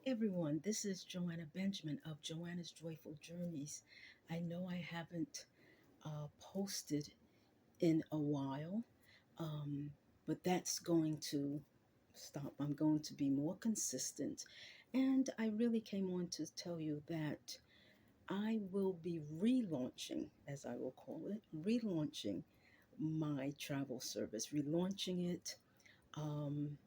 everyone. This is Joanna Benjamin of Joanna's Joyful Journeys. I know I haven't posted in a while, um, but that's going to stop. I'm going to be more consistent. And I really came on to tell you that I will be relaunching, as I will call it, relaunching my travel service, relaunching it. Um,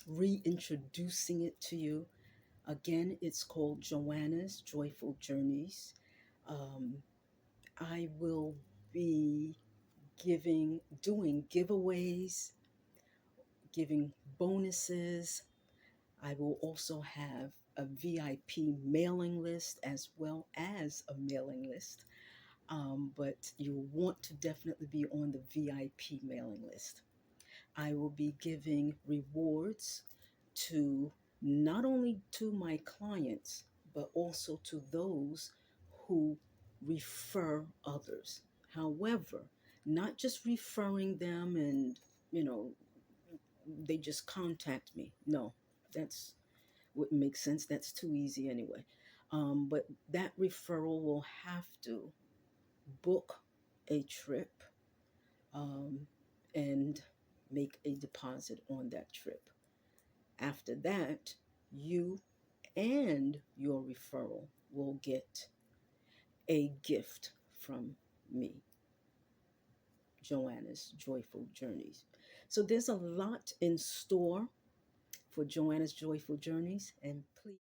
Reintroducing it to you. Again, it's called Joanna's Joyful Journeys. Um, I will be doing giveaways, giving bonuses. I will also have a VIP mailing list as well as a mailing list. But you want to definitely be on the VIP mailing list. I will be giving rewards to not only to my clients, but also to those who refer others. However, not just referring them and, you know, they just contact me. No, that's wouldn't make sense. That's too easy anyway. But that referral will have to book a trip um, and make a deposit on that trip. After that, you and your referral will get a gift from me, Joanna's Joyful Journeys. So there's a lot in store for Joanna's Joyful Journeys, and please